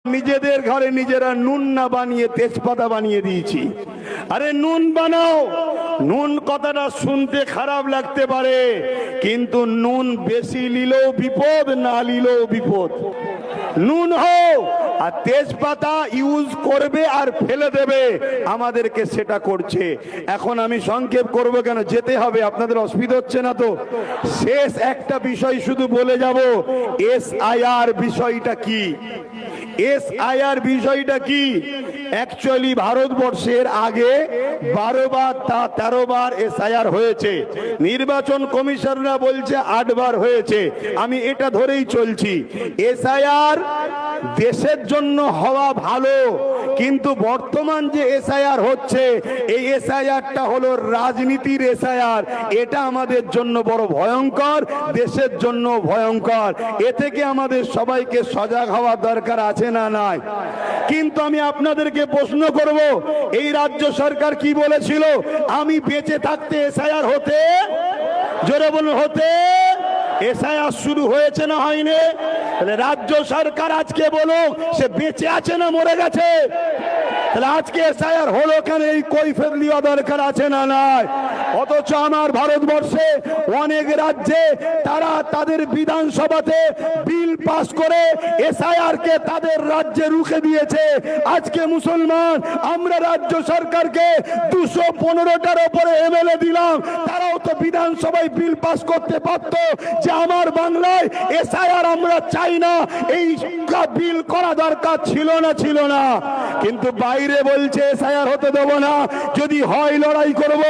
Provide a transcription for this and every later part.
নিজেদের ঘরে নিজেরা নুন না বানিয়ে তেজপাতা বানিয়ে দিয়েছি। আরে নুন বানাও। নুন কথাটা শুনতে খারাপ লাগতে পারে, কিন্তু নুন বেশি নিলেও বিপদ, না নিলেও বিপদ। নুন হোক আর তেজপাতা ইউজ করবে আর ফেলে দেবে, আমাদেরকে সেটা করছে। এখন আমি সংক্ষেপ করব কেন, যেতে হবে, আপনাদের অসুবিধা হচ্ছে না তো? শেষ একটা বিষয় শুধু বলে যাব, SIR বিষয়টা কি। SIR বিষয়টা কি? অ্যাকচুয়ালি ভারতবর্ষের আগে 12 বার 13 বার SIR হয়েছে। নির্বাচন কমিশনরা বলছে 8 বার হয়েছে। আমি এটা ধরেই চলছি। SIR দেশের জন্য হওয়া ভালো, কিন্তু বর্তমান যে SIR হচ্ছে, এই SIRটা হলো রাজনীতির SIR। এটা আমাদের জন্য বড় ভয়ঙ্কর, দেশের জন্য ভয়ঙ্কর। এ থেকে আমাদের সবাইকে সজাগ হওয়া দরকার আছে না নাই? কিন্তু আমি আপনাদেরকে প্রশ্ন করব, এই রাজ্য সরকার কি বলেছিল? আমি বেঁচে থাকতে SIR হতে, জোরে বলুন, হতে। SIR শুরু হয়েছে না হয়নি? রাজ্য সরকার আজকে বলুক সে বেঁচে আছে না মরে গেছে? তাহলে আজকে SIR হলো কেন, এই কৈফিয়ত দেওয়া দরকার আছে না নাই? অথচ আমার ভারতবর্ষে অনেক রাজ্যে তারা তাদের বিধানসভাতে বিল পাস করে SIR কে তাদের রাজ্যে রুখে দিয়েছে। আজকে মুসলমান আমরা রাজ্য সরকারকে 215টার উপরে MLA দিলাম, তারাও তো বিধানসভায় বিল পাস করতে পারত যে আমার বাংলায় SIR আমরা চাই না, এই বিল করা দরকার ছিল না, ছিল না। কিন্তু বাইরে বলছে SIR হতে দেব না, যদি হয় লড়াই করব,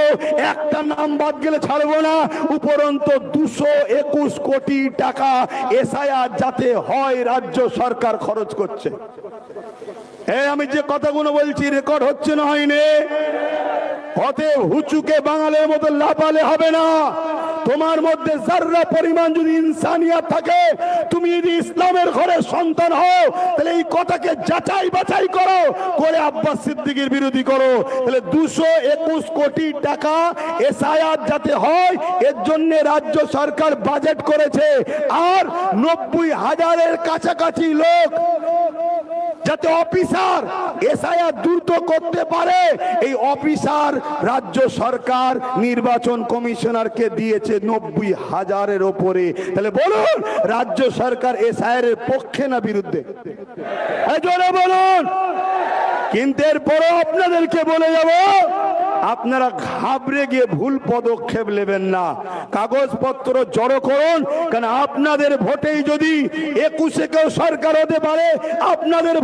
একটা নাম বাদ গেলে ছাড়বো না। উপরন্তু 221 কোটি টাকা SIR যাতে হয় রাজ্য সরকার খরচ করছে। আমি যে কথাগুলো বলছি রেকর্ড হচ্ছে না হয়নি? অতএব হুচুকে বাঙালির মতো লাফালে হবে না। তোমার মধ্যে যারা পরিমাণ যদি ইনসানিয়াত থাকে, তুমি যদি ইসলামের ঘরের সন্তান হও, তাহলে এই কথাকে যাচাই বাছাই করো, করে আব্বাস সিদ্দিকীর বিরোধী করো। তাহলে 221 কোটি টাকা SIR যাতে হয়, এর জন্য রাজ্য সরকার বাজেট করেছে। আর 90,000-এর কাছাকাছি লোক যাতে অফিসার SIR দ্রুত করতে পারে, এই অফিসার রাজ্য সরকার নির্বাচন কমিশনারকে দিয়েছে 90,000-এর উপরে। তাহলে বলুন, রাজ্য সরকার SIR এর পক্ষে না বিরুদ্ধে? জোরে বলুন। কিন্তু এরপরও আপনাদেরকে বলে যাব, আপনারা ঘাবড়ে গিয়ে ভুল পদক্ষেপ নেবেন না। কাগজপত্র জড়ো করুন, কারণ আপনাদের ভোটেই যদি 21-এ কেউ সরকার হতে পারে, আপনাদের